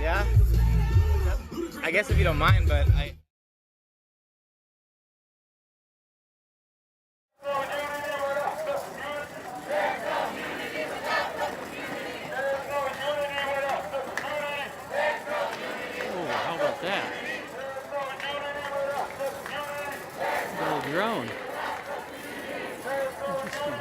Yeah? I guess if you don't mind, but I... Oh, how about that? Little drone. Interesting.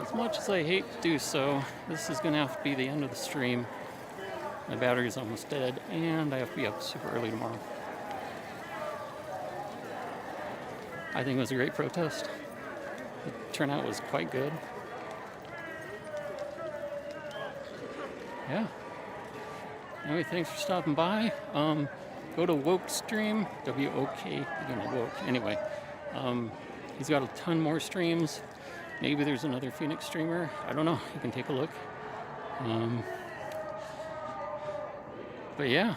As much as I hate to do so, this is going to have to be the end of the stream. My battery's almost dead, and I have to be up super early tomorrow. I think it was a great protest. The turnout was quite good. Yeah. Anyway, thanks for stopping by. Go to Woke Stream, W-O-K, woke. Anyway, He's got a ton more streams. Maybe there's another Phoenix streamer. I don't know. You can take a look. But yeah.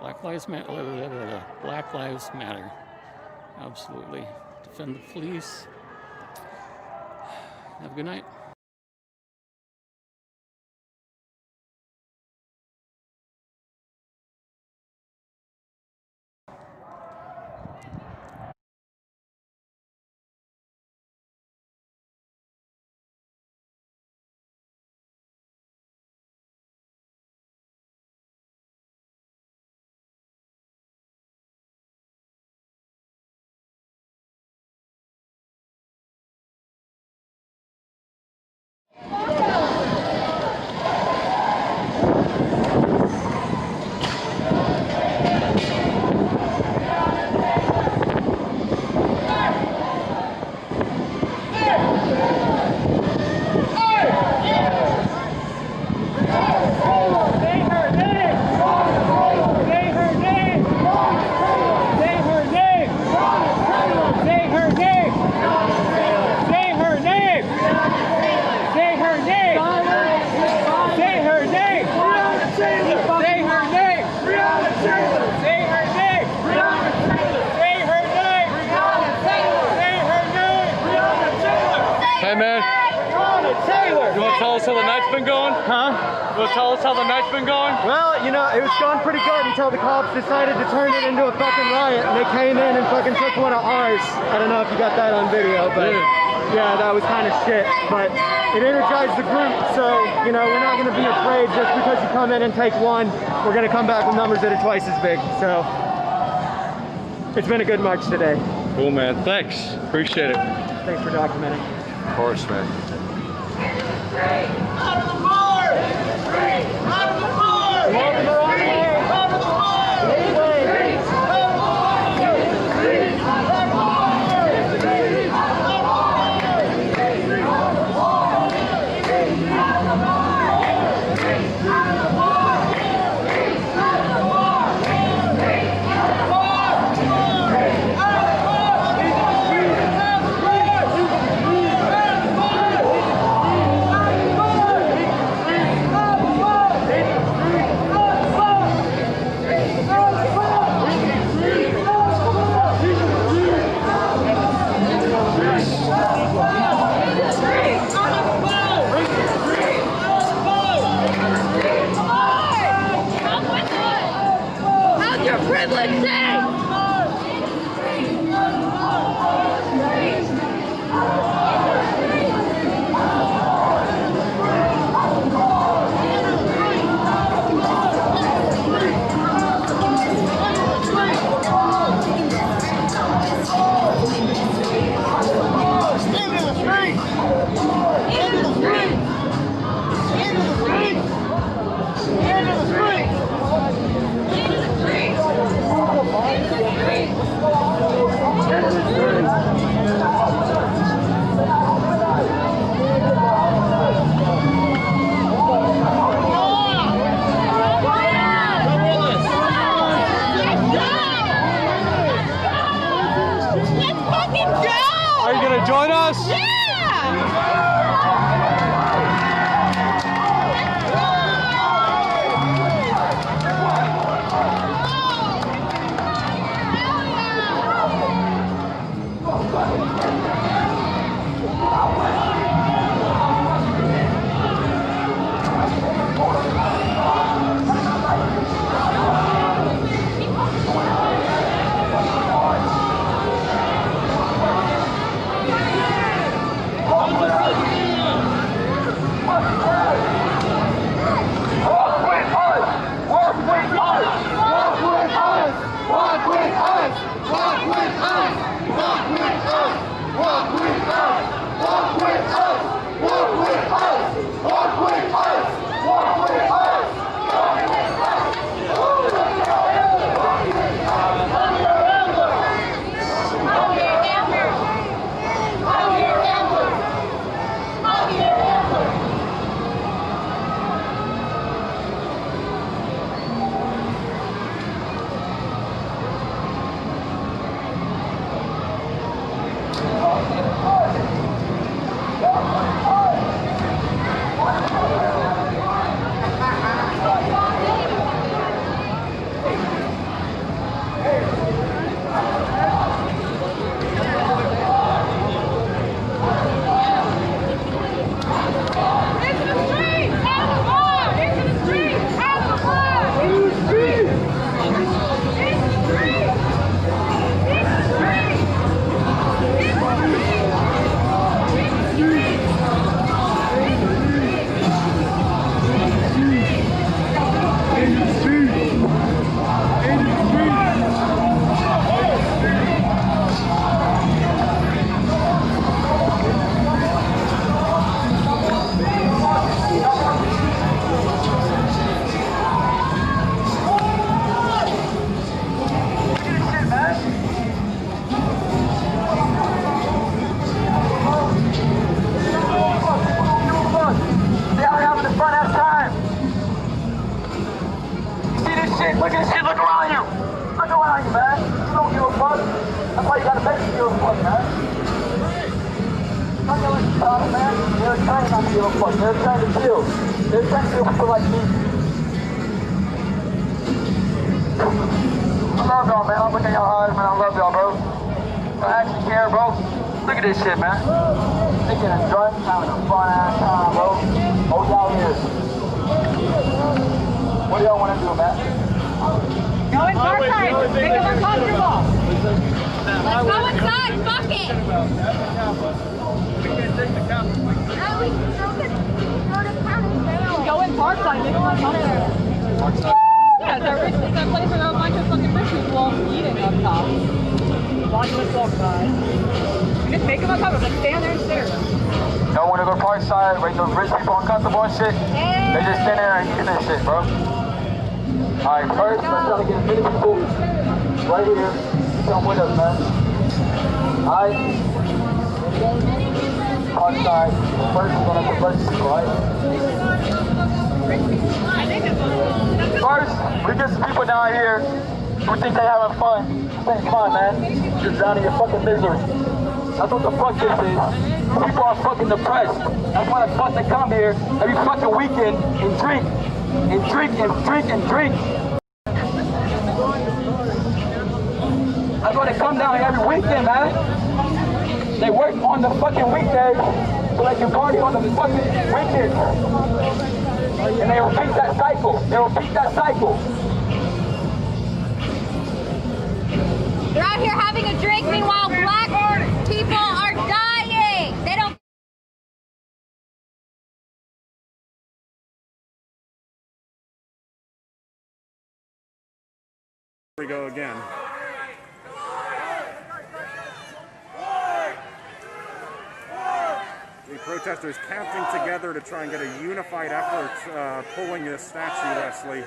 Black Lives Matter. Black Lives Matter. Absolutely. Defend the police. Have a good night. Hey man, you want to tell us how the night's been going? Huh? You want to tell us how the night's been going? Well, you know, it was going pretty good until the cops decided to turn it into a fucking riot, and they came in and fucking took one of ours. I don't know if you got that on video, but yeah, that was kind of shit. But it energized the group, so, you know, we're not going to be afraid just because you come in and take one. We're going to come back with numbers that are twice as big, so it's been a good march today. Cool man, thanks. Appreciate it. Thanks for documenting. Of course, man. Out of the bar! Out of the bar! Walk the wrong way! Out of the bar! This way! shit. Look at this shit. Look around you. Look around you, man. You don't give a fuck. That's why you gotta make you give a fuck, man. Don't give a fuck, man. They're trying not to give a fuck. They're trying to kill. They're trying to kill people like me. I love y'all, man. I look at y'all eyes, man. I love y'all, bro. I actually care, bro. Look at this shit, man. They get a drunk, having a fun ass time, bro. Oh, y'all here. What do y'all want to do, man? Go in car side. Make them uncomfortable. Let's go inside. Fuck it. Go in park side. Make them uncomfortable. Yeah, it's that place where there are a bunch of fucking rich people eating up top. Watch the walk side. You just make them uncomfortable. Like, stand there and stare. Y'all want to go park side, make those rich people uncomfortable and shit? Yeah. They just stand there and eat this shit, bro. Alright, first, let's try to get as many people right here to come with us, man. Alright? Park side. First, we're going to have rich people, alright? First, we get some people down here who think they having fun. This ain't fun, man. Just drowning your fucking misery. That's what the fuck this is. People are fucking depressed. That's why the fuck they come here every fucking weekend and drink. And drink and drink and drink. That's why they come down here every weekend, man. They work on the fucking weekdays so they can party on the fucking weekends. And they repeat that cycle. They repeat that cycle. They're out here having a drink, meanwhile black people are dying. They don't. Here we go again. The protesters counting together to try and get a unified effort pulling this statue, Leslie.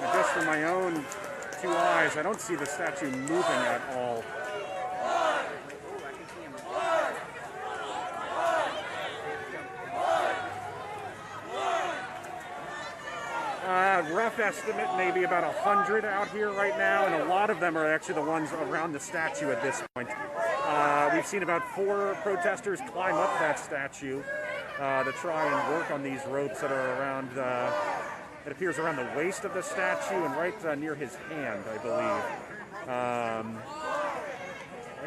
And just from my own two eyes, I don't see the statue moving at all. Rough estimate, maybe about 100 out here right now, and a lot of them are actually the ones around the statue at this point. We've seen about 4 protesters climb up that statue to try and work on these ropes that are around, it appears around the waist of the statue and right near his hand, I believe. I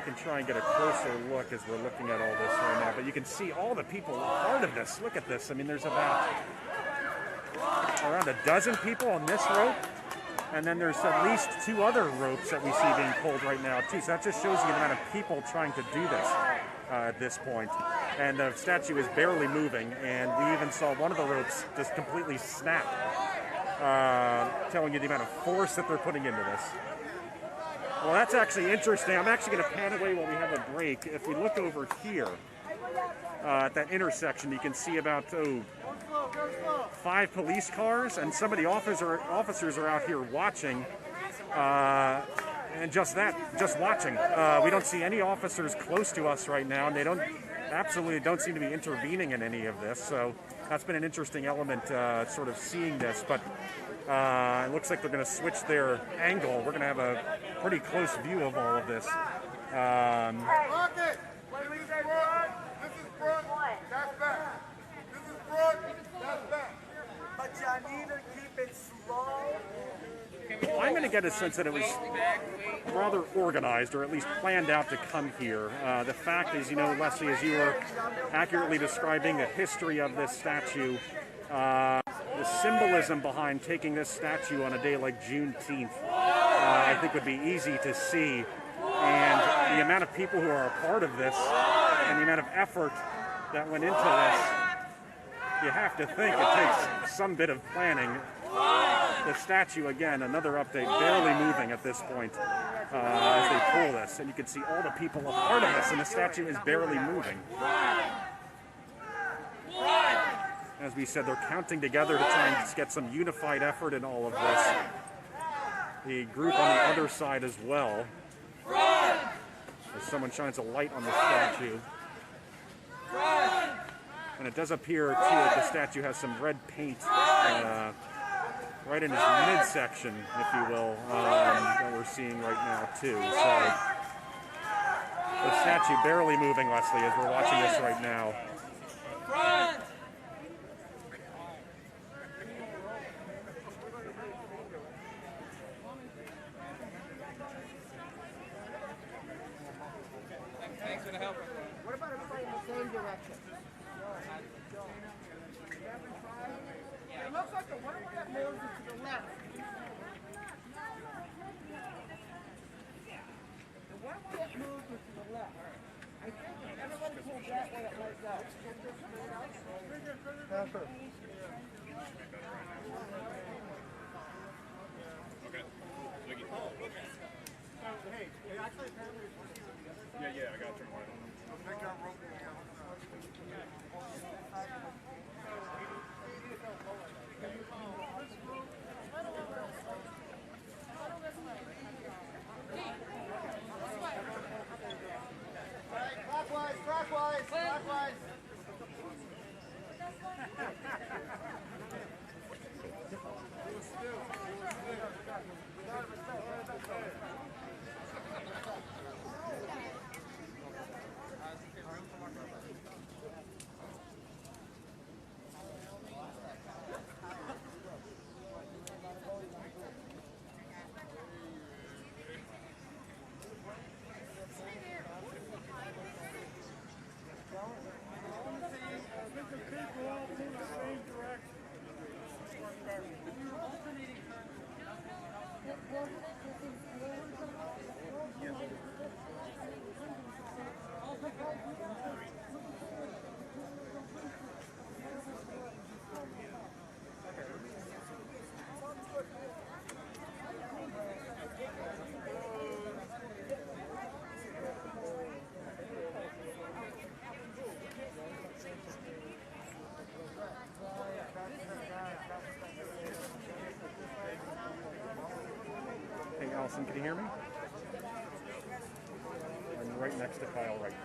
can try and get a closer look as we're looking at all this right now, but you can see all the people part of this. Look at this. I mean, there's about around a dozen people on this rope, and then there's at least 2 other ropes that we see being pulled right now too. So that just shows you the amount of people trying to do this at this point. And the statue is barely moving, and we even saw one of the ropes just completely snap, telling you the amount of force that they're putting into this. Well, that's actually interesting. I'm actually going to pan away while we have a break. If we look over here at that intersection, you can see about 5 police cars, and some of the officers are out here watching, and just watching. We don't see any officers close to us right now, and they absolutely don't seem to be intervening in any of this. So that's been an interesting element, sort of seeing this. But it looks like they're going to switch their angle. We're going to have a pretty close view of all of this. That's back. This is front, that's back. But y'all need to keep it slow. I'm going to get a sense that it was rather organized, or at least planned out to come here. The fact is, you know, Leslie, as you were accurately describing the history of this statue, the symbolism behind taking this statue on a day like Juneteenth, I think would be easy to see. And the amount of people who are a part of this, and the amount of effort that went into this, you have to think it takes some bit of planning. The statue, again, another update, barely moving at this point as they pull this. And you can see all the people a part of this, and the statue is barely moving. As we said, they're counting together to try and get some unified effort in all of this. The group on the other side as well. As someone shines a light on the statue. And it does appear, too, that the statue has some red paint right in his midsection, if you will, that we're seeing right now, too. So the statue barely moving, Leslie, as we're watching this right now. Thanks for the help. What about everybody in the same direction? It looks like the one that moves is to the left. The one that moves is to the left. I think if everybody pulls that way, it lights out. Yeah, I got to turn the light on. Clockwise. Hey, Allison, can you hear me? I'm right next to Kyle right now.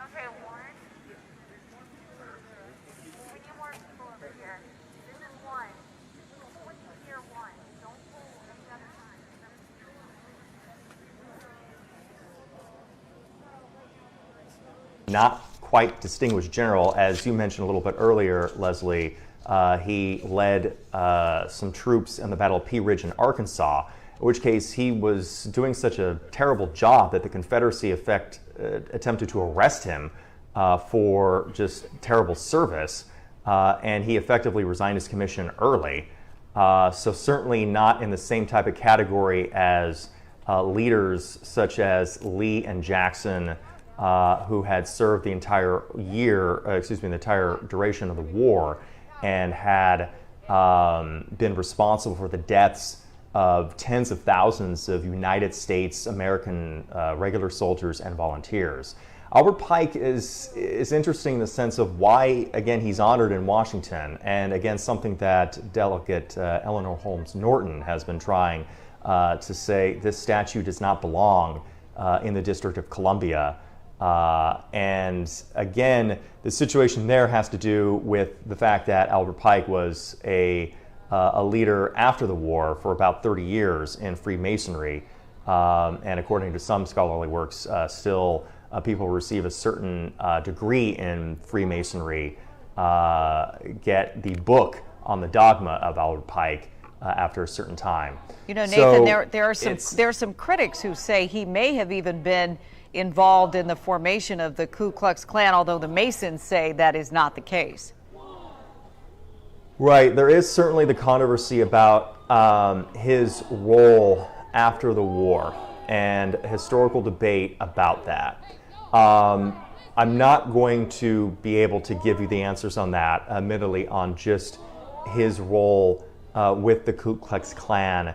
Okay, Warren. We need more people over here. This is one. Pull here one. Don't pull any other time. Not quite distinguished general, as you mentioned a little bit earlier, Leslie. He led some troops in the Battle of Pea Ridge in Arkansas, in which case he was doing such a terrible job that the Confederacy attempted to arrest him for just terrible service, and he effectively resigned his commission early. So certainly not in the same type of category as leaders such as Lee and Jackson, who had served the entire the entire duration of the war, and had been responsible for the deaths of tens of thousands of United States American regular soldiers and volunteers. Albert Pike is interesting in the sense of why, again, he's honored in Washington, and again, something that Delegate Eleanor Holmes Norton has been trying to say this statue does not belong in the District of Columbia. And again, the situation there has to do with the fact that Albert Pike was a leader after the war for about 30 years in Freemasonry, and according to some scholarly works, still people who receive a certain degree in Freemasonry get the book on the dogma of Albert Pike after a certain time. You know, Nathan, So there are some critics who say he may have even been involved in the formation of the Ku Klux Klan, although the Masons say that is not the case. Right, there is certainly the controversy about his role after the war and historical debate about that. I'm not going to be able to give you the answers on that, admittedly, on just his role with the Ku Klux Klan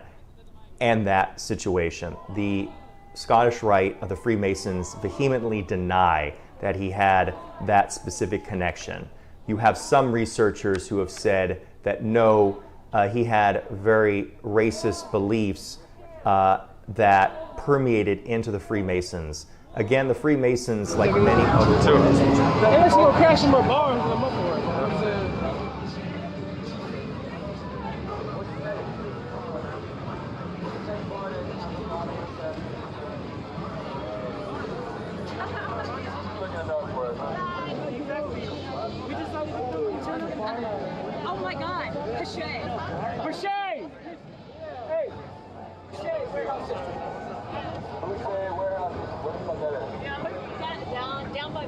and that situation. The Scottish Rite of the Freemasons vehemently deny that he had that specific connection. You have some researchers who have said that no, he had very racist beliefs that permeated into the Freemasons. Again, the Freemasons, like many other organizations. Let's go crash in my bars and I'm up for it. You know what I'm saying? Oh my God, Cachet. Cachet! Hey! Cachet, warehouse. Down by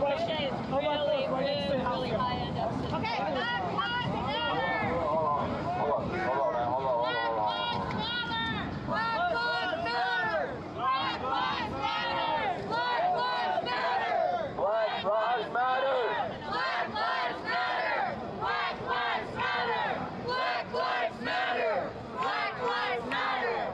Cachet is really high end up. Okay, Black Lives Matter! Hold on. Black Lives Matter! Black Lives Matter! Black Lives Matter! Black Lives Matter! Black Lives Matter! Black Lives Matter! Black Lives Matter! Black Lives Matter!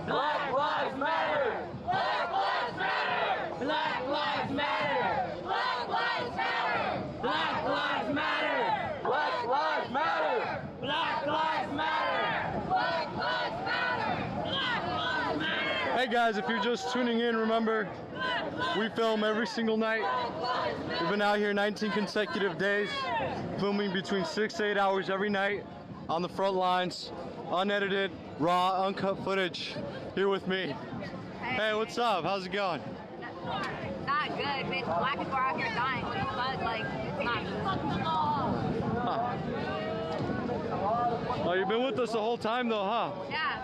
Black Lives Matter! Black Lives Matter! Black Lives Matter! Black Lives Matter! Black Lives Matter! Black Lives Matter! Black Lives Matter! Black Lives Matter! Black Lives Matter! Black Lives Matter! Hey guys, if you're just tuning in, remember, we film every single night. We've been out here 19 consecutive days, filming between 6 to 8 hours every night on the front lines, unedited, raw, uncut footage. Here with me. Hey, what's up? How's it going? Not good, bitch. Black people are out here dying. What the fuck? Like, it's not good. Huh. Oh, you've been with us the whole time though, huh? Yeah.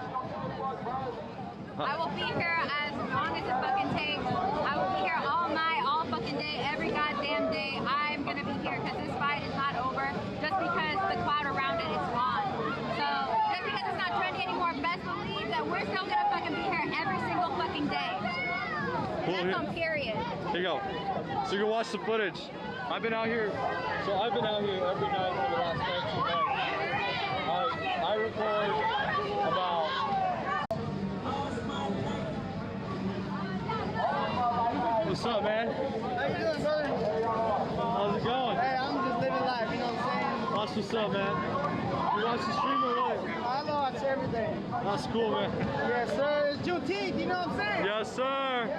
I will be here as long as it fucking takes. I will be here all night, all fucking day, every goddamn day. I'm gonna be here because this fight is not over just because the cloud around it is gone. So, just because it's not trendy anymore, best believe that we're still gonna fucking be here every single fucking day. And that's on period. Here you go. So you can watch the footage. I've been out here every night for the last 19 nights. I record about... What's up, man? How you doing, brother? How's it going? Hey, I'm just living life, you know what I'm saying? That's what's up, man. You watch the stream or what? I watch everything. That's cool, man. Yes, sir. It's Juneteenth, you know what I'm saying? Yes, sir.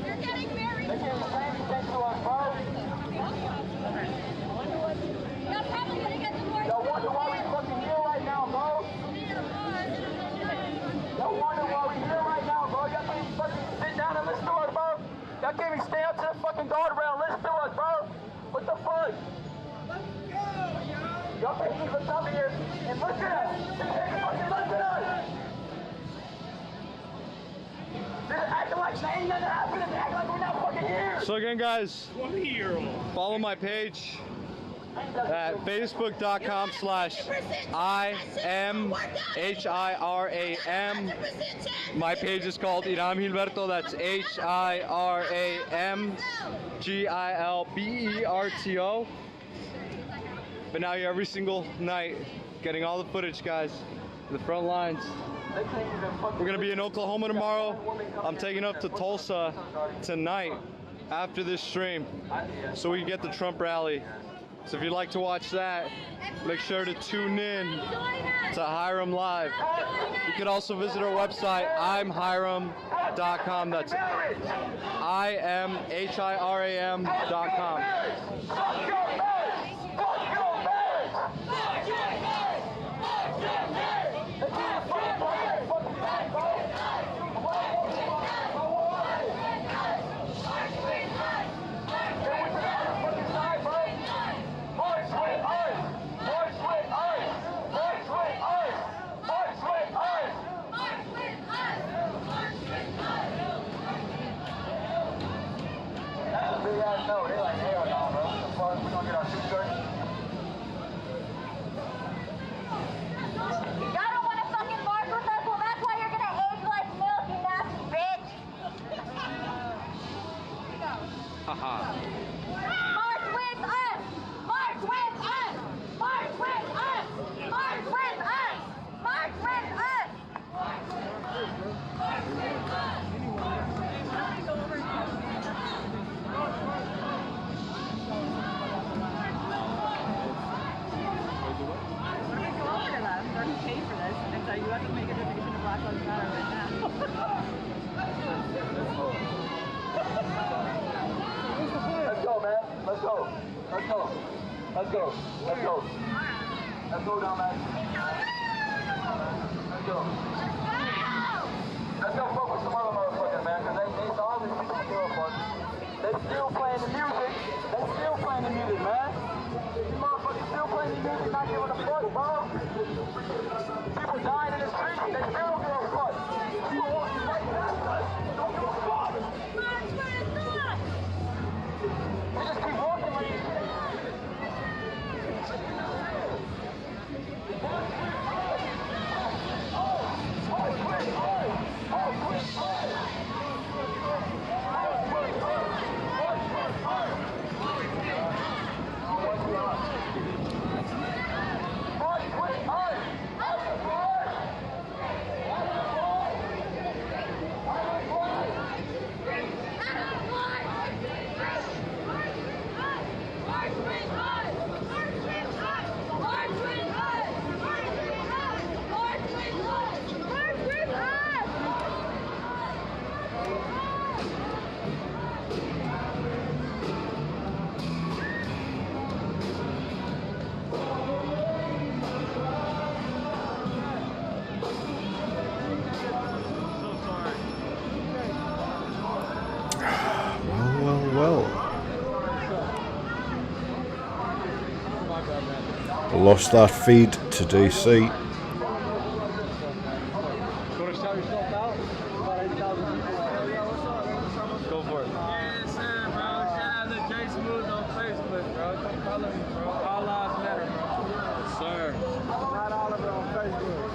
You're getting married. They can't say anything to us, bro. You're probably gonna get divorced. Y'all wonder why we fucking here right now, bro? Y'all wonder why we here right now, bro? Y'all can't even fucking sit down and listen to us, bro? Y'all can't even stay up to the fucking guardrail and listen to us, bro? What the fuck? Y'all can't even come here and look at us. They can't fucking look at us. They're acting like ain't nothing happening. They act like we're not fucking here. So again, guys, follow my page at facebook.com/IMHIRAM. My page is called Iram Gilberto. That's HIRAMGILBERTO. Been out here every single night, getting all the footage, guys. The front lines. We're gonna be in Oklahoma tomorrow. I'm taking up to Tulsa tonight after this stream, so we can get the Trump rally. So if you'd like to watch that, make sure to tune in to Hiram Live. You can also visit our website, imhiram.com. That's IMHIRAM.com. No, they're like, hell no, bro. What the fuck? We don't Let's go. Let's go. Let's go down, man. Let's go. Let's go fuck with some other motherfuckers, man, because they all these people give a fuck. They still playing the music. They still playing the music, man. These motherfuckers still playing the music, not giving a fuck, bro. People dying in the streets, they still don't give a fuck. People walking right past us, don't give a fuck. They just keep walking like this. Lost that feed to DC. Go for it. Yes, sir, bro. Shout out to J Smooth on Facebook, bro. Come follow me, bro. All lives matter, bro. Yes, sir. Not all of it on Facebook.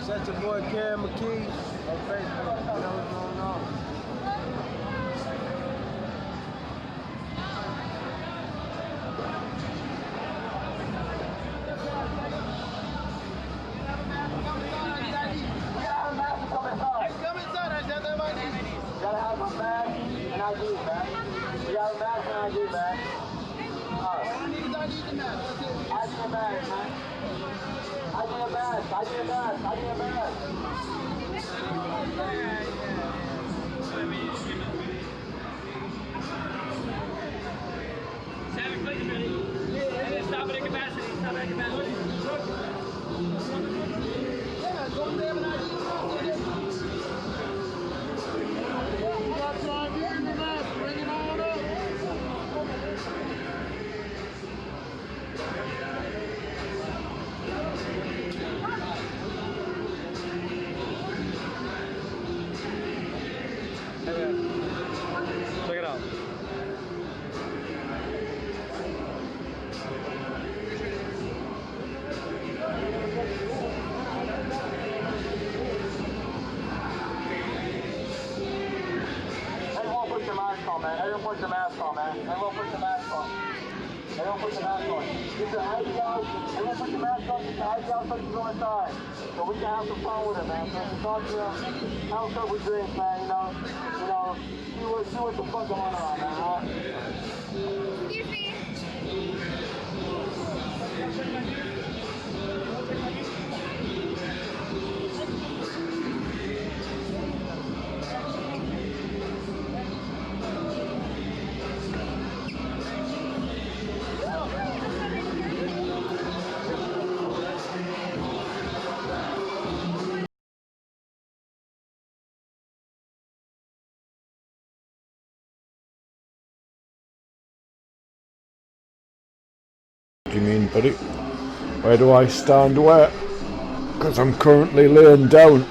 Set your boy Karen McKee on Facebook. You know what's going on. Gotta have a mask and ID, man. You got a mask and ID, man. Alright. I need the mask. ID a mask, man. ID a mask. ID a mask. ID a mask. Seven, click it, ready? And then stop it at capacity. Stop it at capacity. Yeah, go grab an ID. Bring it on up. Check it out. Everyone put your mask on, man. Everyone put your mask on, man. Everyone put your mask on. Everyone put your mask on. Get your ID out. Everyone put your mask on. Get your ID out so you can go inside. So we can have some fun with it, man. So if you talk to them, have a couple drinks, man, you know, see what the fuck going on, man, huh? Excuse me. What do you mean, buddy? Where do I stand where? Because I'm currently laying down.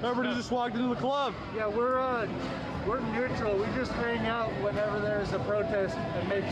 Everybody just walked into the club. Yeah, we're neutral. We just hang out whenever there's a protest and make